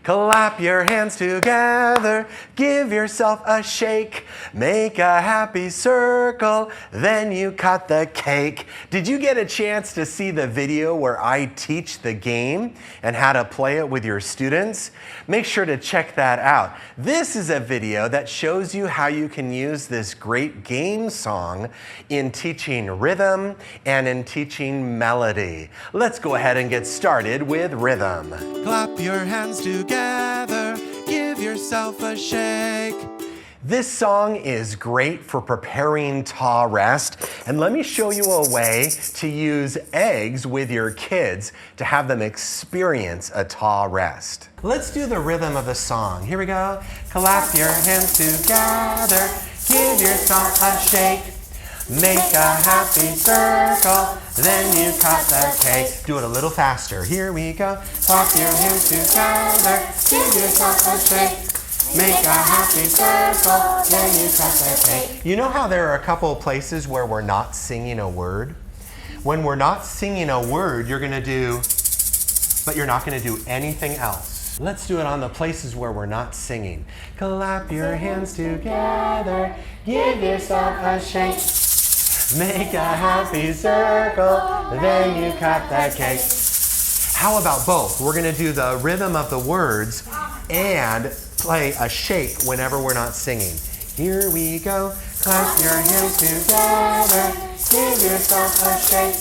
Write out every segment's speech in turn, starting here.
Clap your hands together, give yourself a shake, make a happy circle, then you cut the cake. Did you get a chance to see the video where I teach the game and how to play it with your students? Make sure to check that out. This is a video that shows you how you can use this great game song in teaching rhythm and in teaching melody. Let's go ahead and get started with rhythm. Clap your hands together, give yourself a shake. This song is great for preparing ta rest, and let me show you a way to use eggs with your kids to have them experience a ta rest. Let's do the rhythm of the song. Here we go. Clap your hands together, give yourself a shake, make a happy circle, then you cut the cake. Do it a little faster. Here we go. Clap your hands together, give yourself a shake, make a happy circle, then you cut the cake. You know how there are a couple of places where we're not singing a word? When we're not singing a word, you're going to do, but you're not going to do anything else. Let's do it on the places where we're not singing. Clap your hands together, give yourself a shake, make a happy circle, then you cut the cake. How about both? We're going to do the rhythm of the words and play a shake whenever we're not singing. Here we go. Clap your hands together, give yourself a shake,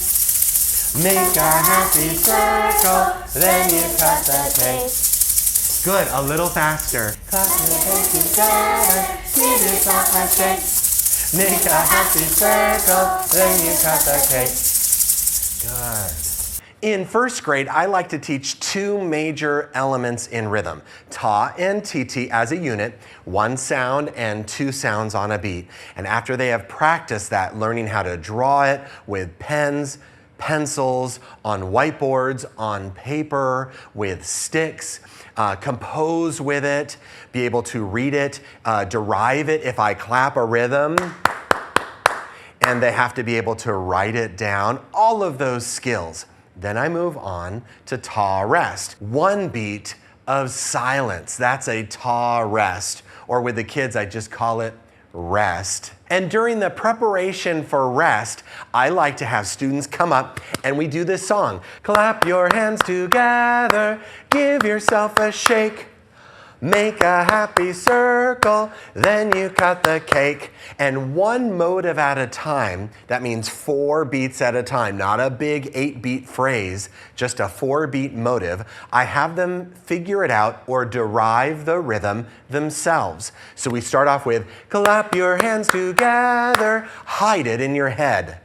make a happy circle, then you cut the cake. Good, a little faster. Clap your hands together, give yourself a shake, make a happy circle, then you cut the cake. Good. In first grade, I like to teach two major elements in rhythm, ta and tt as a unit, one sound and two sounds on a beat. And after they have practiced that, learning how to draw it with pens, pencils, on whiteboards, on paper, with sticks, compose with it, be able to read it, derive it if I clap a rhythm, and they have to be able to write it down, all of those skills. Then I move on to ta rest. One beat of silence. That's a ta rest. Or with the kids, I just call it rest. And during the preparation for rest, I like to have students come up and we do this song. Clap your hands together, give yourself a shake, make a happy circle, then you cut the cake. And one motive at a time, that means 4 beats at a time, not a big 8-beat phrase, just a 4-beat motive. I have them figure it out or derive the rhythm themselves. So we start off with, clap your hands together, hide it in your head.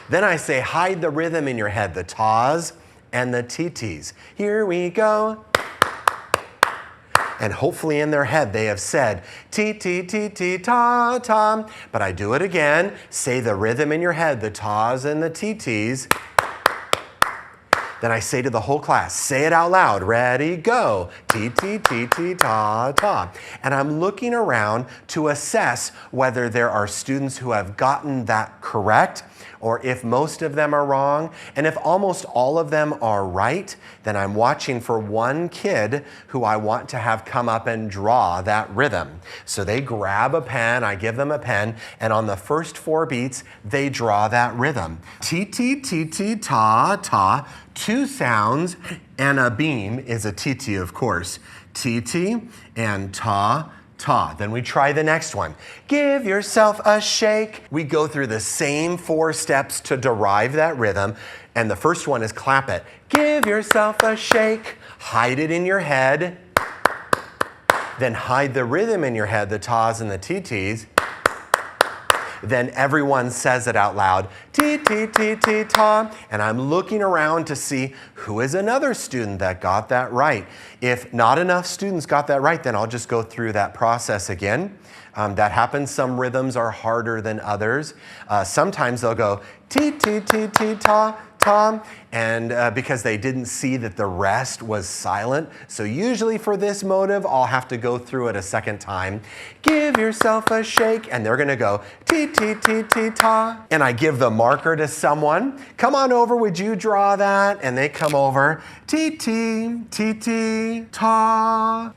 Then I say, hide the rhythm in your head, the tas and the tts. Here we go. And hopefully in their head they have said, T, T, T, T, ta, ta. But I do it again. Say the rhythm in your head, the tas and the tts. Then I say to the whole class, say it out loud. Ready, go. T, T, T, T, ta, ta. And I'm looking around to assess whether there are students who have gotten that correct, or if most of them are wrong. And if almost all of them are right, then I'm watching for one kid who I want to have come up and draw that rhythm. So they grab a pen, I give them a pen, and on the first 4 beats, they draw that rhythm. T, T, T, T, ta, ta. 2 sounds and a beam is a tt, of course. Tt and ta, ta. Then we try the next one. Give yourself a shake. We go through the same 4 steps to derive that rhythm. And the first one is clap it. Give yourself a shake. Hide it in your head. Then hide the rhythm in your head, the tas and the tts. Then everyone says it out loud, T, T, T, T, ta. And I'm looking around to see who is another student that got that right. If not enough students got that right, then I'll just go through that process again. That happens. Some rhythms are harder than others. Sometimes they'll go T, T, T, T, ta, ta. and because they didn't see that the rest was silent. So usually for this motive, I'll have to go through it a second time. Give yourself a shake, and they're gonna go ti-ti-ti-ti-ta. And I give the marker to someone. Come on over, would you draw that? And they come over, ti-ti-ti-ti-ta.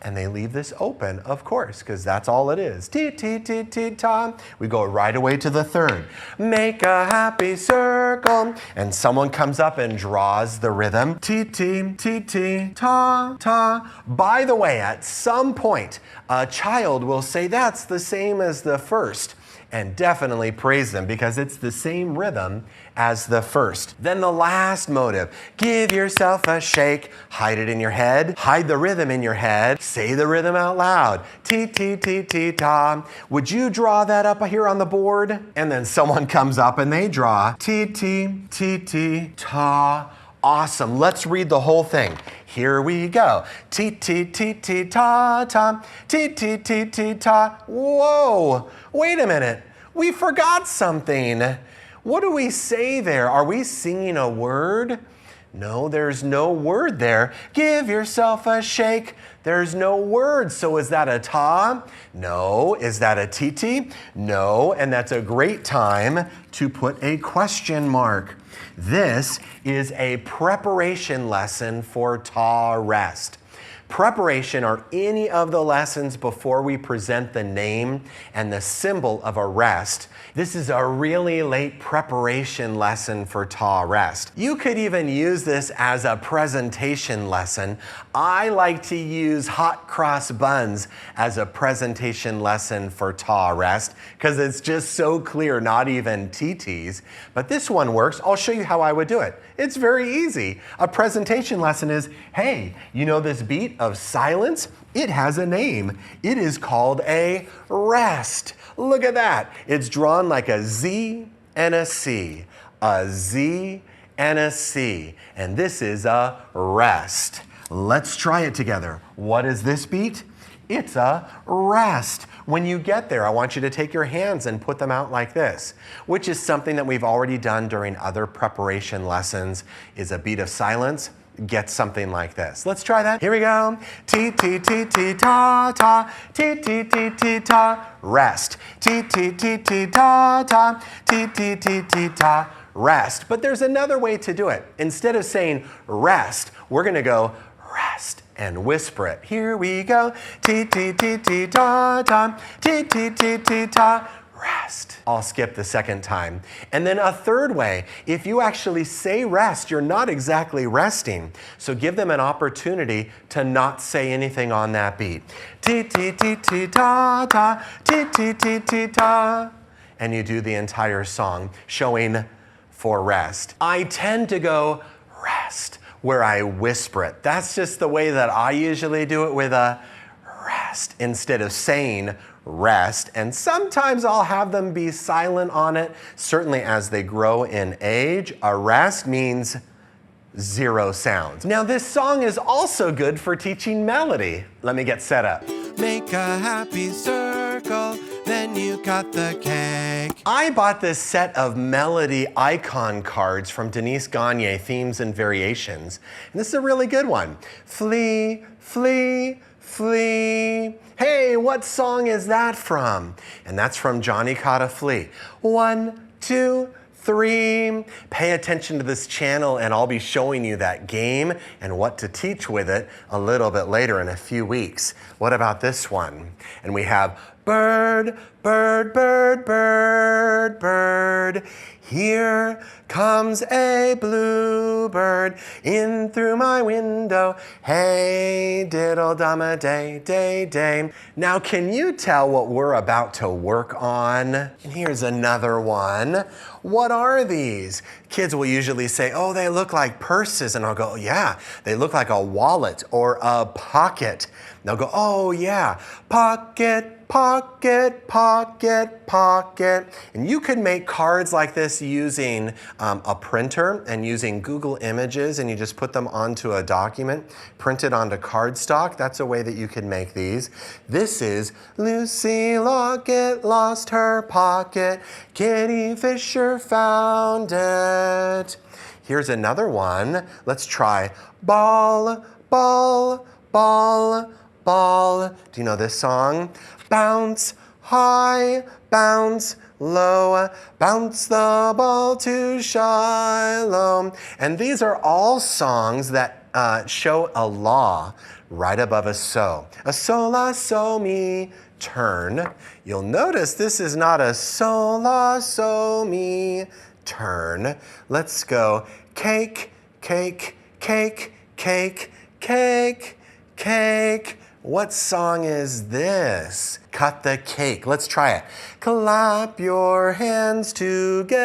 And they leave this open, of course, because that's all it is. Ti-ti-ti-ti-ta. We go right away to the third. Make a happy circle. And someone comes up and draws the rhythm. Ti-ti-ti-ti-ta-ta. By the way, at some point, a child will say that's the same as the first, and definitely praise them because it's the same rhythm as the first. Then the last motive, give yourself a shake, hide it in your head, hide the rhythm in your head, say the rhythm out loud, ti-ti-ti-ti-ta. Would you draw that up here on the board? And then someone comes up and they draw ti-ti-ti-ti-ta. Awesome, let's read the whole thing. Here we go. Ti-ti-ti-ti-ta-ta, ti-ti-ti-ti-ta. Whoa, wait a minute. We forgot something. What do we say there? Are we singing a word? No, there's no word there. Give yourself a shake. There's no word. So is that a ta? No. Is that a ti-ti? No. And that's a great time to put a question mark. This is a preparation lesson for ta rest. Preparation are any of the lessons before we present the name and the symbol of a rest. This is a really late preparation lesson for ta rest. You could even use this as a presentation lesson. I like to use hot cross buns as a presentation lesson for ta rest because it's just so clear, not even TTs. But this one works. I'll show you how I would do it. It's very easy. A presentation lesson is, hey, you know this beat of silence? It has a name. It is called a rest. Look at that. It's drawn like a Z and a C. A Z and a C. And this is a rest. Let's try it together. What is this beat? It's a rest. When you get there, I want you to take your hands and put them out like this, which is something that we've already done during other preparation lessons, is a beat of silence. Get something like this. Let's try that. Here we go. Ti-ti-ti-ti-ta-ta, ti-ti-ti-ti-ta, rest. Ti-ti-ti-ti-ta-ta, ti-ti-ti-ti-ta, rest. But there's another way to do it. Instead of saying rest, we're going to go rest and whisper it. Here we go. Ti-ti-ti-ti-ta-ta, ti-ti-ti-ti-ta, rest. I'll skip the second time. And then a third way, if you actually say rest, you're not exactly resting. So give them an opportunity to not say anything on that beat. Ti-ti-ti-ti-ta-ta, ti-ti-ti-ti-ta. And you do the entire song, showing for rest. I tend to go rest, where I whisper it. That's just the way that I usually do it, with a rest instead of saying rest. And sometimes I'll have them be silent on it. Certainly as they grow in age, a rest means 0 sounds. Now this song is also good for teaching melody. Let me get set up. Make a happy circle, then you cut the cake. I bought this set of melody icon cards from Denise Gagne, Themes and Variations. And this is a really good one. Flee, flee, flee. Hey, what song is that from? And that's from Johnny Caught a Flea. 1, 2, 3. Pay attention to this channel and I'll be showing you that game and what to teach with it a little bit later in a few weeks. What about this one? And we have bird, bird, bird, bird, bird. Here comes a bluebird in through my window. Hey, diddle-dum-a-day, day, day. Now, can you tell what we're about to work on? And here's another one. What are these? Kids will usually say, oh, they look like purses. And I'll go, yeah, they look like a wallet or a pocket. And they'll go, oh, yeah, pocket, pocket, pocket, pocket. And you could make cards like this using a printer and using Google Images, and you just put them onto a document, print it onto cardstock. That's a way that you can make these. This is Lucy Locket lost her pocket. Kitty Fisher found it. Here's another one. Let's try ball, ball, ball, ball. Do you know this song? Bounce high, bounce low, bounce the ball to Shiloh. And these are all songs that show a law right above a so. A so, la, so, mi, turn. You'll notice this is not a so, la, so, mi, turn. Let's go cake, cake, cake, cake, cake, cake. What song is this? Cut the cake. Let's try it. Clap your hands together.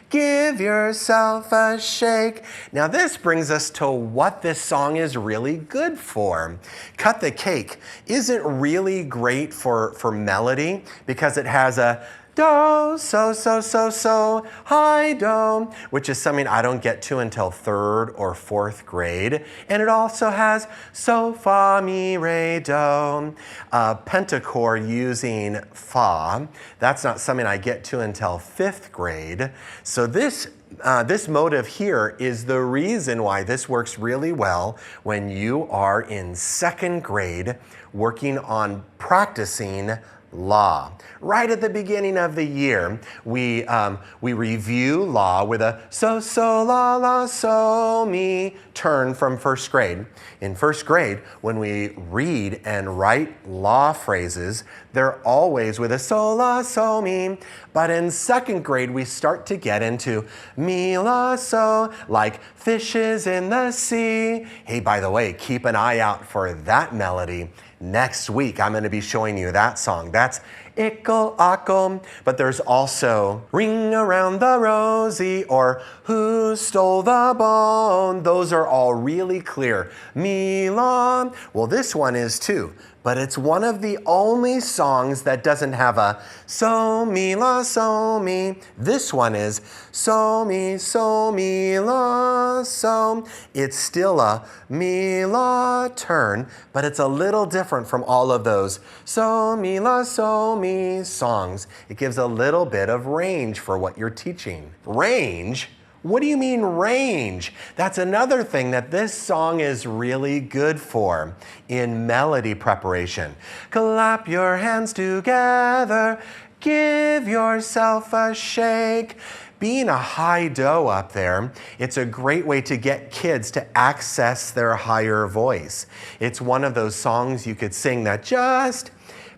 Give yourself a shake. Now this brings us to what this song is really good for. Cut the cake isn't really great for melody because it has a do, so, so, so, so, high do, which is something I don't get to until 3rd or 4th grade. And it also has so, fa, mi, re, do. Pentachord using fa, that's not something I get to until 5th grade. So this motive here is the reason why this works really well when you are in 2nd grade working on practicing law. Right at the beginning of the year, we review law with a so, so, la, la, so, mi, turn from 1st grade. In 1st grade, when we read and write law phrases, they're always with a so, la, so, mi. But in 2nd grade, we start to get into mi, la, so, like fishes in the sea. Hey, by the way, keep an eye out for that melody. Next week, I'm going to be showing you that song. That's Ickle Ockle, but there's also Ring Around the Rosie or Who Stole the Bone. Those are all really clear. Milan. Well, this one is too, but it's one of the only songs that doesn't have a so, mi, la, so, mi. This one is so, mi, la, so. It's still a mi, la, turn, but it's a little different from all of those so, mi, la, so, mi songs. It gives a little bit of range for what you're teaching. Range? What do you mean range? That's another thing that this song is really good for in melody preparation. Clap your hands together, give yourself a shake. Being a high do up there, it's a great way to get kids to access their higher voice. It's one of those songs you could sing that just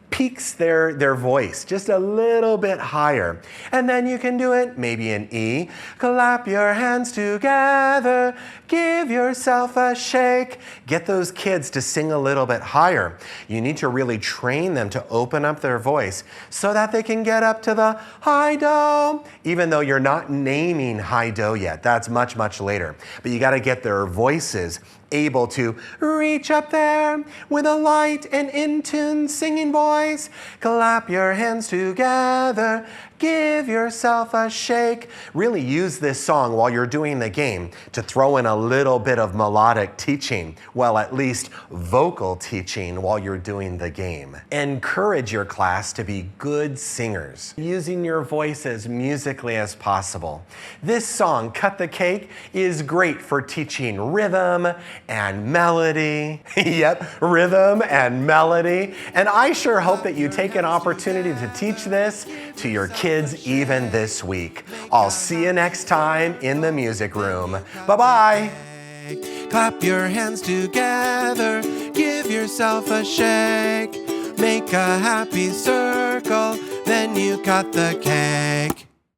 peaks their voice just a little bit higher. And then you can do it maybe in E. Clap your hands together, give yourself a shake. Get those kids to sing a little bit higher. You need to really train them to open up their voice so that they can get up to the high do, even though you're not naming high do yet. That's much, much later. But you got to get their voices able to reach up there with a light and in-tune singing voice. Clap your hands together, give yourself a shake. Really use this song while you're doing the game to throw in a little bit of melodic teaching, well, at least vocal teaching while you're doing the game. Encourage your class to be good singers, using your voice as musically as possible. This song, Cut the Cake, is great for teaching rhythm and melody. Yep, rhythm and melody. And I sure hope that you take an opportunity to teach this to your kids even this week. I'll see you next time in the music room. Bye-bye. Clap your hands together, give yourself a shake. Make a happy circle, then you cut the cake.